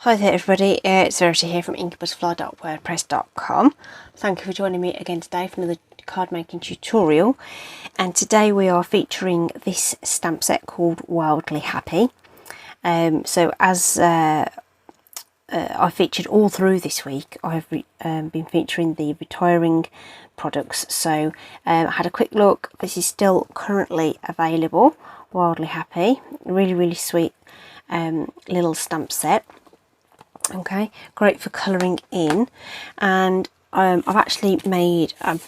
Hi there everybody, it's Verity here from inkybutterfly.wordpress.com. Thank you for joining me again today for another card making tutorial, and today we are featuring this stamp set called Wildly Happy. So as I featured all through this week, I've been featuring the retiring products, so I had a quick look. This is still currently available, Wildly Happy, really sweet little stamp set. Okay, great for colouring in, and I've actually made a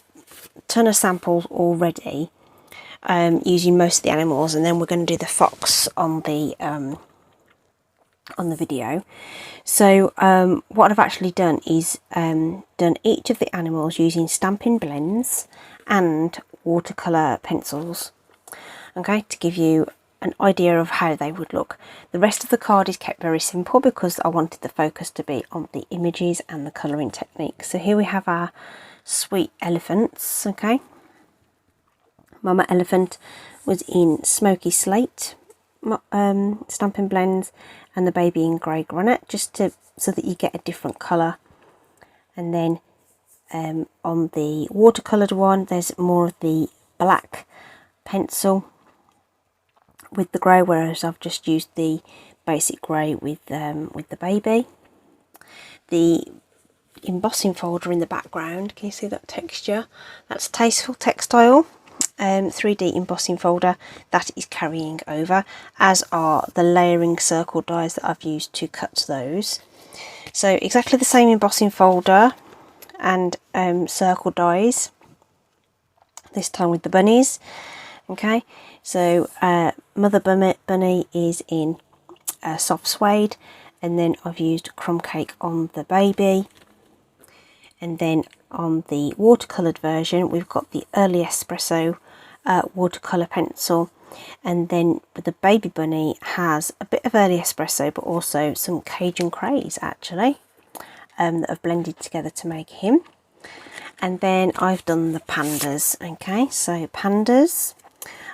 ton of samples already using most of the animals, and then we're going to do the fox on the video. So what I've actually done is done each of the animals using stamping blends and watercolour pencils, okay, to give you an idea of how they would look. The rest of the card is kept very simple because I wanted the focus to be on the images and the colouring technique. So here we have our sweet elephants, okay. Mama Elephant was in Smoky Slate stamping blends, and the baby in Grey Granite, just so that you get a different colour. And then on the watercoloured one, there's more of the black pencil with the grey, whereas I've just used the basic grey with the baby. The embossing folder in the background, can you see that texture? That's Tasteful Textile 3D embossing folder that is carrying over, as are the layering circle dies that I've used to cut those. So exactly the same embossing folder and circle dies, this time with the bunnies. Okay, so Mother Bunny is in soft suede, and then I've used crumb cake on the baby. And then on the watercoloured version, we've got the Early Espresso watercolour pencil, and then the baby bunny has a bit of Early Espresso, but also some Cajun Craze actually that I've blended together to make him. And then I've done the pandas. Okay, so pandas,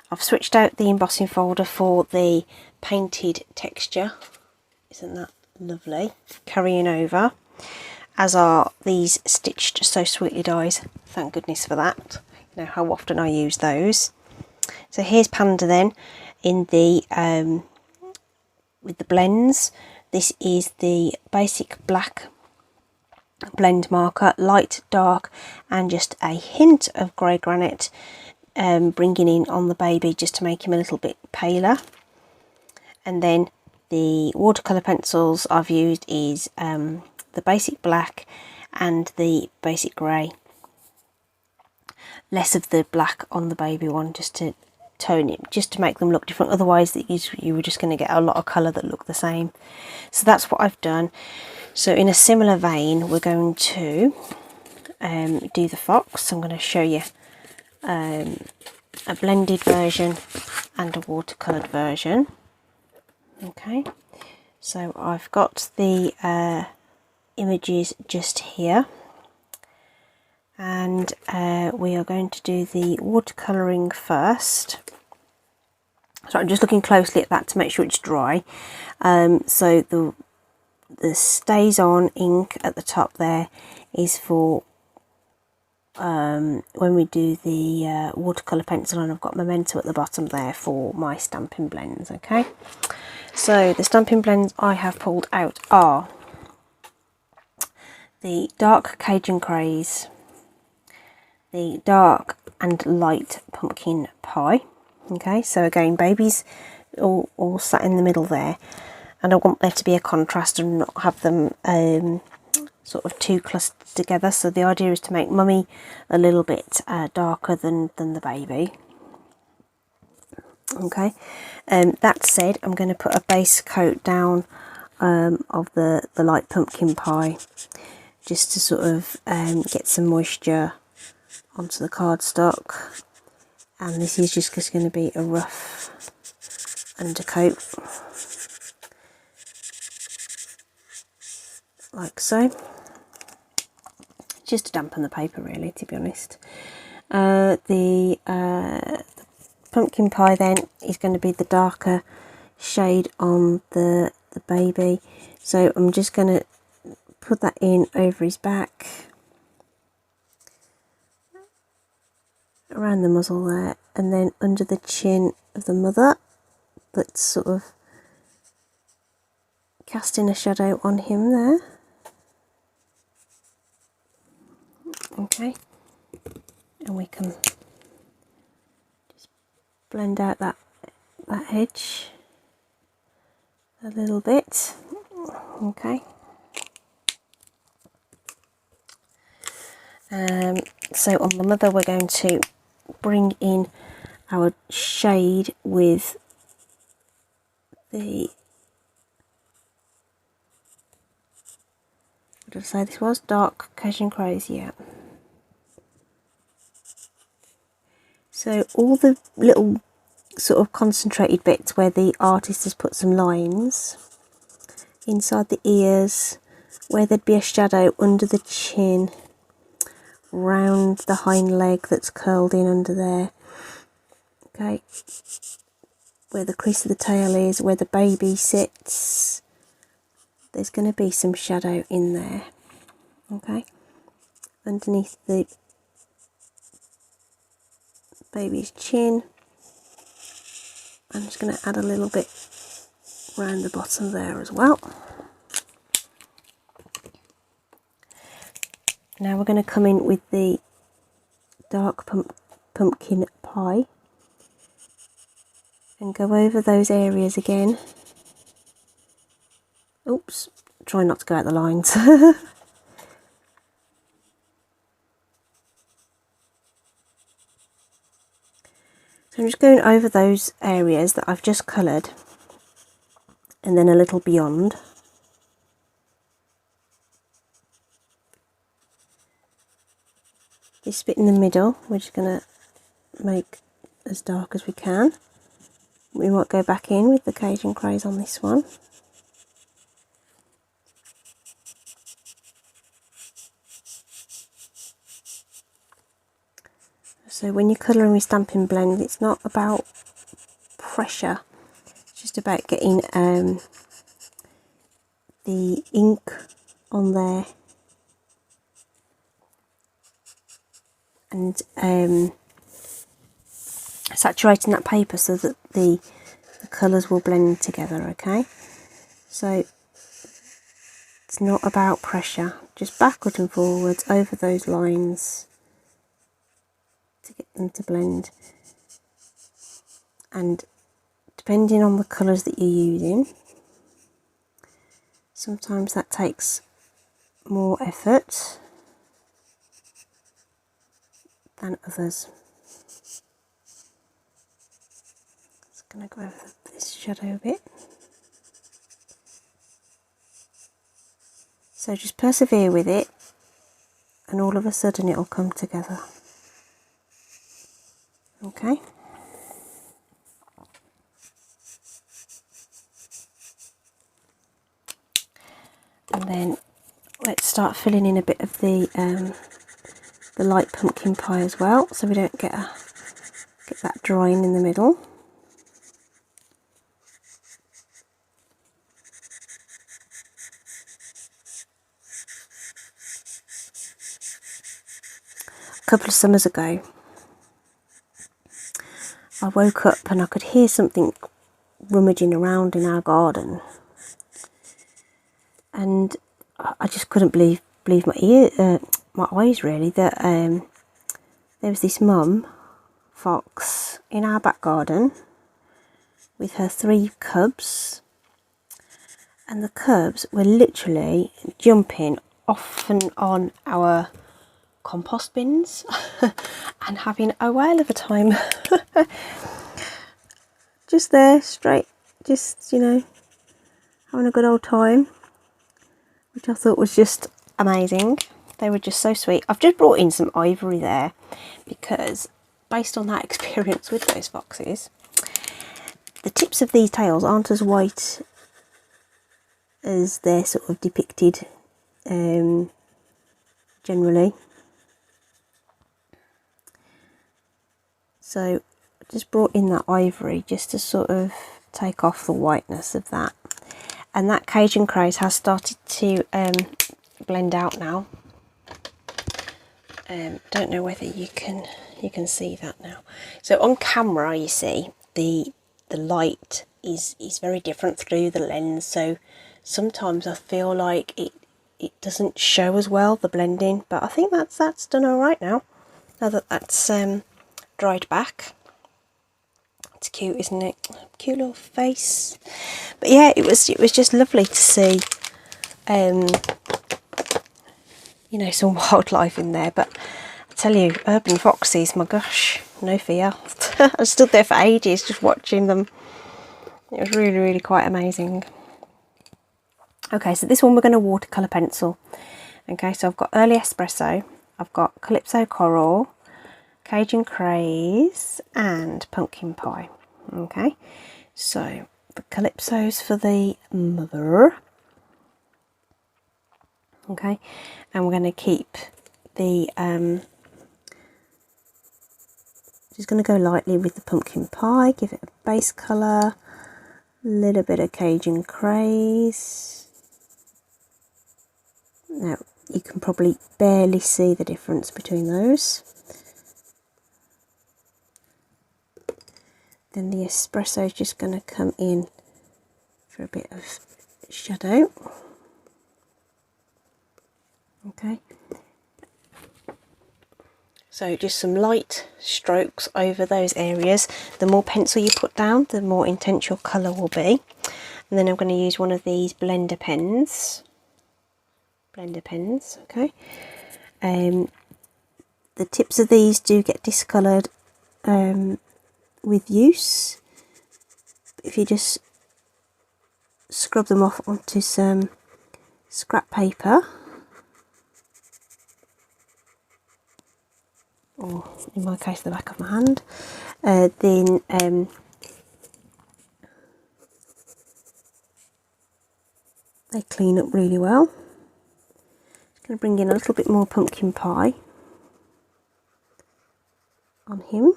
I've switched out the embossing folder for the painted texture. Isn't that lovely? Carrying over, as are these stitched so sweetly dies. Thank goodness for that. You know how often I use those. So here's Panda then in the with the blends. This is the basic black blend marker, light, dark, and just a hint of Grey Granite, bringing in on the baby just to make him a little bit paler. And then the watercolour pencils I've used is the basic black and the basic grey. Less of the black on the baby one, just to tone it, just to make them look different. Otherwise you were just going to get a lot of colour that look the same. So that's what I've done. So in a similar vein, we're going to do the fox. I'm going to show you a blended version and a watercoloured version. Okay, so I've got the images just here, and we are going to do the watercolouring first. So I'm just looking closely at that to make sure it's dry. So the stays on ink at the top there is for when we do the watercolour pencil, and I've got Memento at the bottom there for my stamping blends. Okay, so the stamping blends I have pulled out are the dark Cajun Craze, the dark and light pumpkin pie. Okay, so again, babies all sat in the middle there, and I want there to be a contrast and not have them sort of too clustered together. So the idea is to make Mummy a little bit darker than the baby. Okay, that said, I'm going to put a base coat down of the light pumpkin pie, just to sort of get some moisture onto the cardstock. And this is just going to be a rough undercoat, like so, just to dampen the paper really, to be honest. The pumpkin pie then is going to be the darker shade on the the baby. So I'm just going to put that in over his back, around the muzzle there, and then under the chin of the mother, that's sort of casting a shadow on him there. Okay, and we can just blend out that edge a little bit. Okay. So on the mother we're going to bring in our shade with the, what did I say this was? Dark Cajun Crows, yeah. So all the little sort of concentrated bits where the artist has put some lines inside the ears, where there'd be a shadow under the chin, round the hind leg that's curled in under there, okay, where the crease of the tail is, where the baby sits, there's going to be some shadow in there, okay, underneath the baby's chin. I'm just going to add a little bit around the bottom there as well. Now we're going to come in with the dark pumpkin pie and go over those areas again. Oops, try not to go out the lines. So I'm just going over those areas that I've just coloured and then a little beyond. This bit in the middle we're just going to make as dark as we can. We might go back in with the Cajun Crows on this one. So when you're colouring with Stampin' Blend, it's not about pressure, it's just about getting the ink on there and saturating that paper so that the colours will blend together, okay? So it's not about pressure, just backward and forwards over those lines to get them to blend. And depending on the colours that you're using, sometimes that takes more effort than others. Just going to go over this shadow a bit. So just persevere with it and all of a sudden it'll come together. Okay. And then let's start filling in a bit of the light pumpkin pie as well, so we don't get that drawing in the middle. A couple of summers ago, I woke up and I could hear something rummaging around in our garden, and I just couldn't believe my eyes really, that there was this mum fox in our back garden with her 3 cubs, and the cubs were literally jumping off and on our compost bins and having a whale of a time. Just there, straight, just, you know, having a good old time, which I thought was just amazing. They were just so sweet. I've just brought in some ivory there because based on that experience with those foxes, the tips of these tails aren't as white as they're sort of depicted generally. So I just brought in that ivory just to sort of take off the whiteness of that. and that Cajun Craze has started to blend out now. Don't know whether you can see that now. So on camera, you see the light is very different through the lens, so sometimes I feel like it doesn't show as well, the blending, but I think that's done all right now that that's dried back. It's cute, isn't it? Cute little face. But yeah, it was just lovely to see you know, some wildlife in there. But I tell you, urban foxes, my gosh, no fear. I stood there for ages just watching them. It was really, really quite amazing. Okay, so this one we're going to watercolour pencil. Okay, so I've got Early Espresso, I've got Calypso Coral, Cajun Craze and Pumpkin Pie. Okay, so the Calypso's for the mother. Okay, and we're going to keep the just going to go lightly with the Pumpkin Pie, give it a base colour, a little bit of Cajun Craze. Now you can probably barely see the difference between those. Then the espresso is just going to come in for a bit of shadow. Okay. So just some light strokes over those areas. The more pencil you put down, the more intense your colour will be. And then I'm going to use one of these blender pens. Okay. The tips of these do get discoloured with use. If you just scrub them off onto some scrap paper, or in my case the back of my hand, then they clean up really well. Just going to bring in a little bit more Pumpkin Pie on him.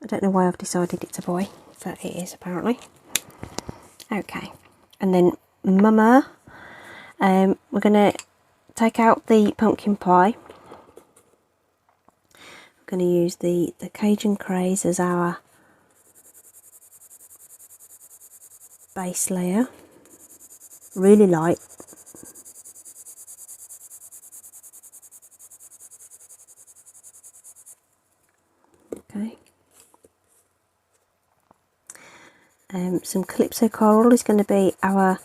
I don't know why I've decided it's a boy, but it is apparently. Okay, and then Mama, we're going to take out the Pumpkin Pie. We're going to use the Cajun Craze as our base layer, really light. Okay. Some Calypso Coral is going to be our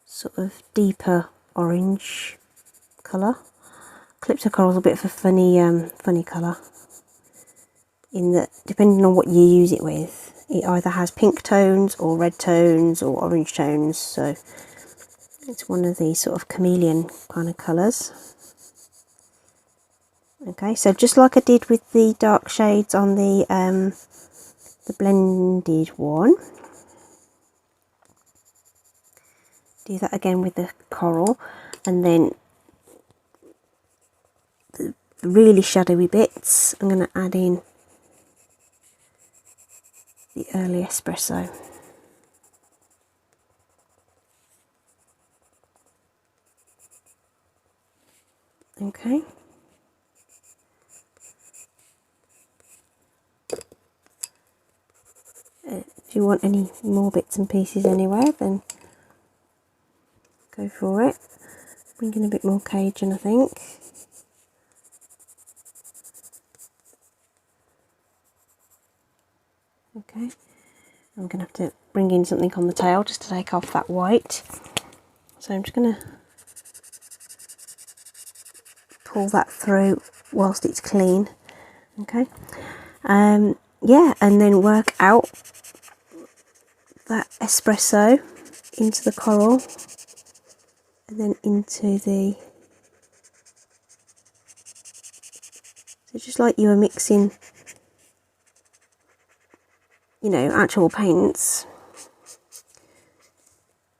sort of deeper orange colour. Calypso Coral is a bit of a funny colour, in that depending on what you use it with, it either has pink tones or red tones or orange tones, so it's one of these sort of chameleon kind of colours. Okay, so just like I did with the dark shades on the blended one, do that again with the coral, and then the really shadowy bits I'm going to add in the Early Espresso. Okay. If you want any more bits and pieces anywhere, then go for it. Bring in a bit more Cajun, I think. Okay, I'm going to have to bring in something on the tail just to take off that white. So I'm just going to pull that through whilst it's clean. Okay, yeah, and then work out that espresso into the coral and then into the, so just like you were mixing, you know, actual paints,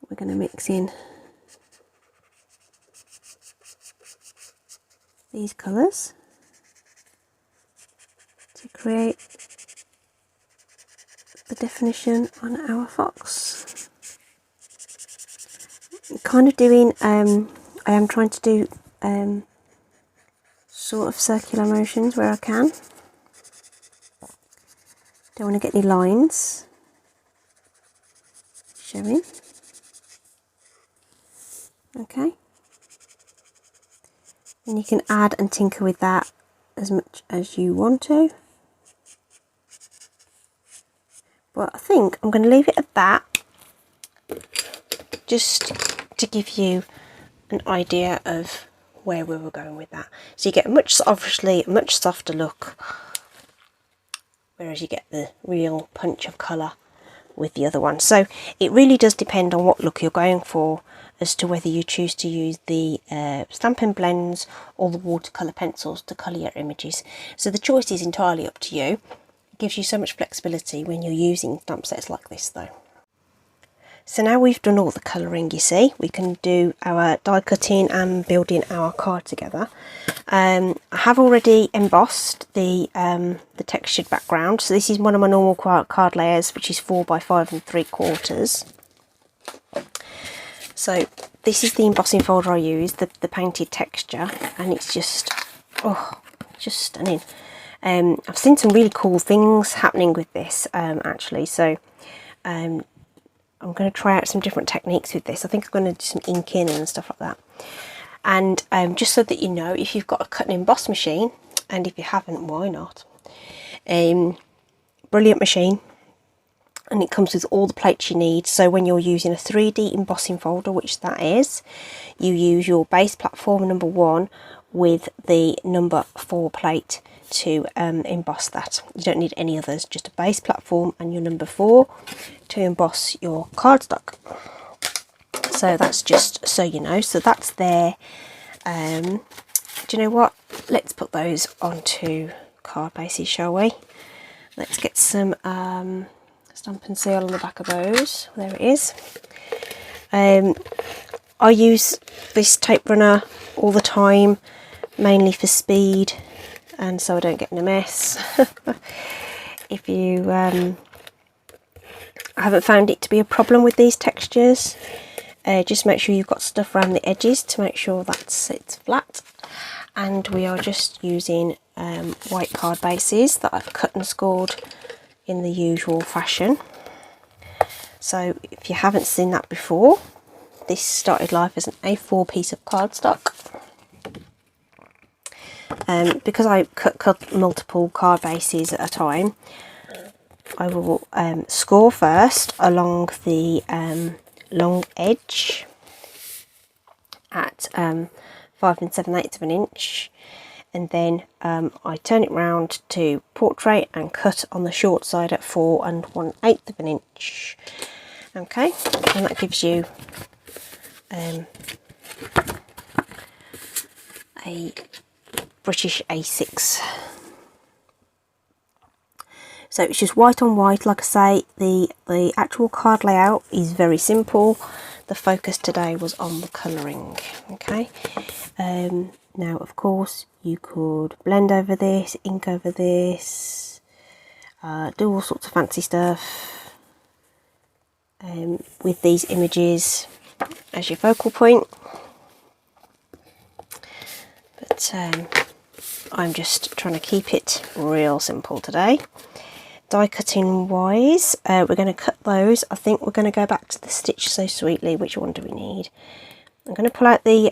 we're going to mix in these colours to create the definition on our fox. I'm kind of doing, I am trying to do sort of circular motions where I can. Don't want to get any lines showing. Okay. And you can add and tinker with that as much as you want to. But I think I'm going to leave it at that, just to give you an idea of where we were going with that. So you get obviously a much softer look, whereas you get the real punch of colour with the other one. So it really does depend on what look you're going for as to whether you choose to use the Stampin' Blends or the watercolour pencils to colour your images. So the choice is entirely up to you. It gives you so much flexibility when you're using stamp sets like this though. So now we've done all the colouring, you see, we can do our die cutting and building our card together. I have already embossed the textured background. So this is one of my normal card layers, which is 4 by 5 3/4. So this is the embossing folder I use, the painted texture, and it's just, oh, just stunning. I've seen some really cool things happening with this actually. So I'm going to try out some different techniques with this. I think I'm going to do some inking and stuff like that. And just so that you know, if you've got a cut and emboss machine, and if you haven't, why not? Brilliant machine, and it comes with all the plates you need. So when you're using a 3D embossing folder, which that is, you use your base platform number 1 with the number 4 plate to emboss that. You don't need any others, just a base platform and your number 4 to emboss your cardstock. So that's just so you know. So that's there. Do you know what? Let's put those onto card bases, shall we? Let's get some stamp and seal on the back of those. There it is. I use this tape runner all the time, mainly for speed and so I don't get in a mess. If you haven't found it to be a problem with these textures, just make sure you've got stuff around the edges to make sure that sits flat. And we are just using white card bases that I've cut and scored in the usual fashion. So if you haven't seen that before, this started life as an A4 piece of cardstock. Because I cut multiple card bases at a time, I will score first along the long edge at 5 7/8 of an inch, and then I turn it round to portrait and cut on the short side at 4 1/8 of an inch. Okay, and that gives you a British A6. So it's just white on white. Like I say, the actual card layout is very simple. The focus today was on the colouring. Okay. Now, of course, you could blend over this, ink over this, do all sorts of fancy stuff with these images as your focal point. But I'm just trying to keep it real simple today. Die cutting wise, we're going to cut those. I think we're going to go back to the Stitch So Sweetly. Which one do we need? I'm going to pull out the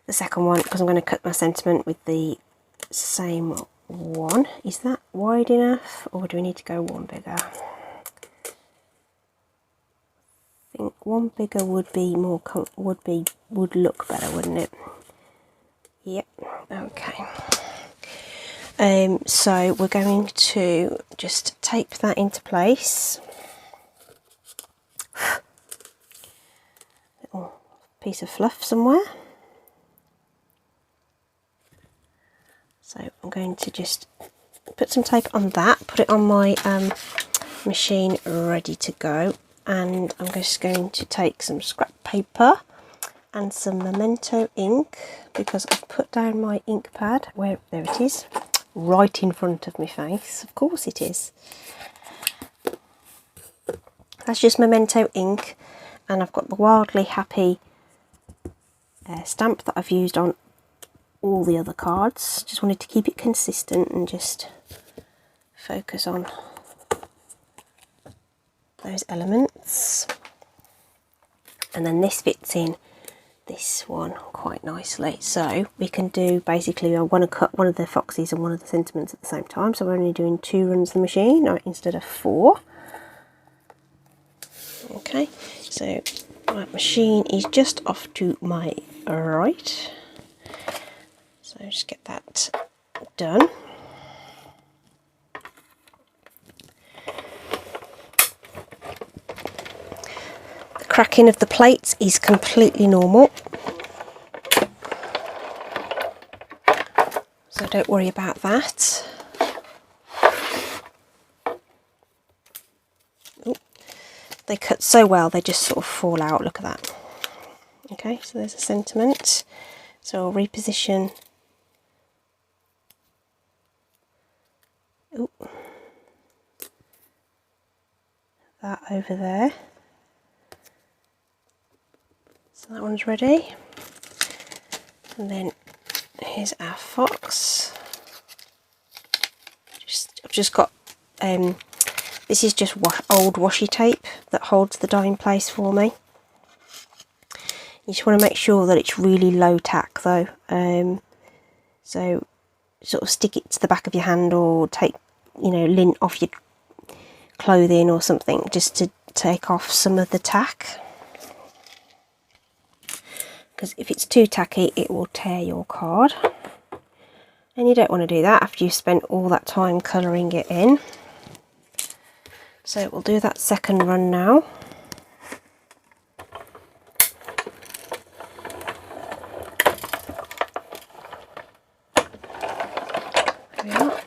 second one because I'm going to cut my sentiment with the same one. Is that wide enough, or do we need to go one bigger? I think one bigger would be more would look better, wouldn't it? Yep. Okay. So we're going to just tape that into place. Little piece of fluff somewhere. So I'm going to just put some tape on that, put it on my machine ready to go, and I'm just going to take some scrap paper and some Memento ink, because I've put down my ink pad, there it is, right in front of my face. Of course it is. That's just Memento ink, and I've got the Wildly Happy stamp that I've used on all the other cards. Just wanted to keep it consistent and just focus on those elements. And then this fits in this one quite nicely, so we can do basically, I want to cut one of the foxes and one of the sentiments at the same time, so we're only doing 2 runs of the machine instead of 4. Okay, so my machine is just off to my right, so just get that done. The cracking of the plates is completely normal, so don't worry about that. Ooh, they cut so well, they just sort of fall out. Look at that. Okay, so there's a sentiment. So I'll reposition. Ooh, that over there. So that one's ready. And then here's our fox. I've just got this is just old washi tape that holds the die in place for me. You just want to make sure that it's really low tack though. So sort of stick it to the back of your hand, or take, you know, lint off your clothing or something, just to take off some of the tack. Because if it's too tacky, it will tear your card. And you don't want to do that after you've spent all that time colouring it in. So we'll do that second run now. There we are.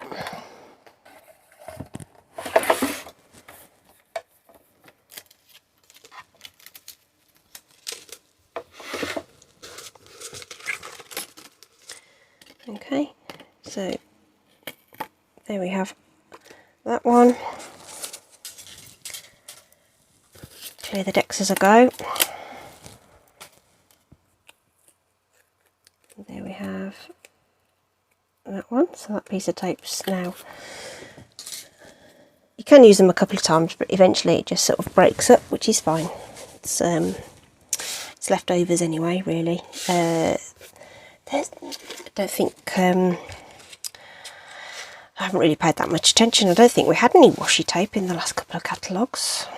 Okay, so there we have that one. Clear the decks as I go. There we have that one. So that piece of tape's now, you can use them a couple of times, but eventually it just sort of breaks up, which is fine. It's leftovers anyway, really. I don't think I haven't really paid that much attention. I don't think we had any washi tape in the last couple of catalogues.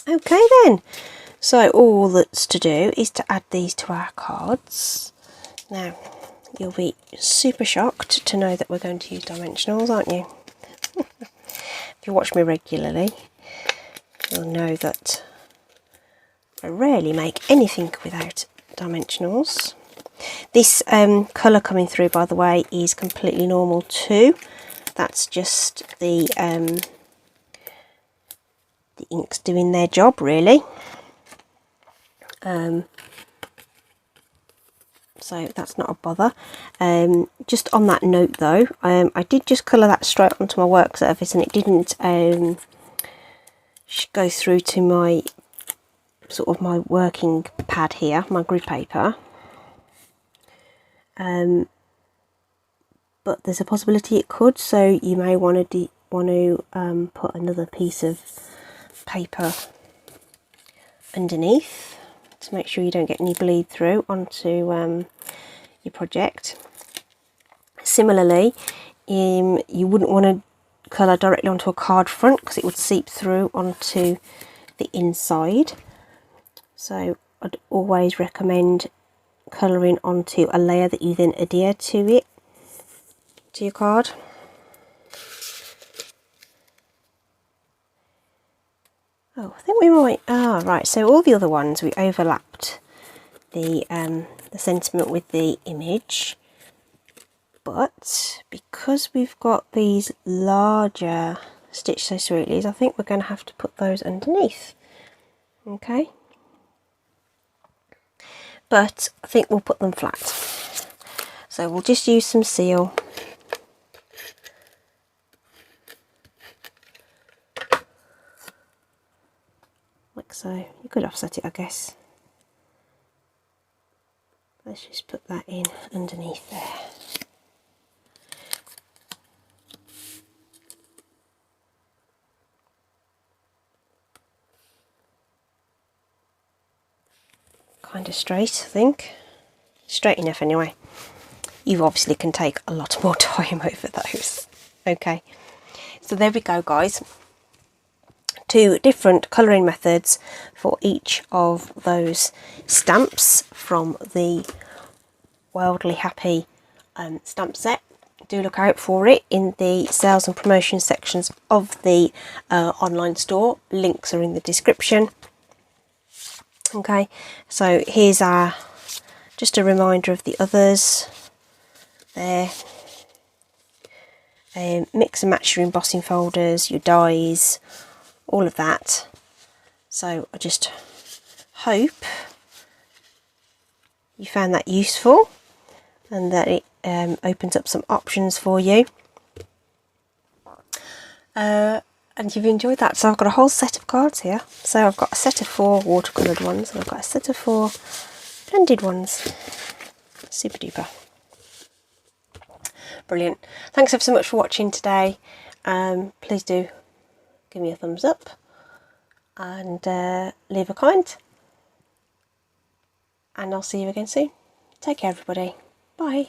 Okay then, so all that's to do is to add these to our cards. Now, you'll be super shocked to know that we're going to use dimensionals, aren't you? If you watch me regularly, you'll know that I rarely make anything without dimensionals. This colour coming through, by the way, is completely normal too. That's just the inks doing their job, really. So that's not a bother. Just on that note though, I did just colour that straight onto my work surface, and it didn't go through to my sort of my working pad here, my grid paper. But there's a possibility it could, so you may want to put another piece of paper underneath to make sure you don't get any bleed through onto your project. Similarly, you wouldn't want to colour directly onto a card front because it would seep through onto the inside. So I'd always recommend colouring onto a layer that you then adhere to your card. Oh, I think we might, right, so all the other ones we overlapped the sentiment with the image, but because we've got these larger Stitch So Sweetlies, I think we're going to have to put those underneath. Okay, but I think we'll put them flat, so we'll just use some seal. so you could offset it, I guess. Let's just put that in underneath there. Kind of straight, I think. Straight enough anyway. You obviously can take a lot more time over those. Okay, so there we go, guys. 2 different colouring methods for each of those stamps from the Wildly Happy stamp set. Do look out for it in the sales and promotion sections of the online store. Links are in the description. Okay, so here's our, just a reminder of the others there. Mix and match your embossing folders, your dies, all of that. So I just hope you found that useful and that it opens up some options for you. And you've enjoyed that. So I've got a whole set of cards here. So I've got a set of 4 watercoloured ones and I've got a set of 4 blended ones. Super duper. Brilliant. Thanks ever so much for watching today. Please do give me a thumbs up and leave a comment. And I'll see you again soon. Take care, everybody. Bye.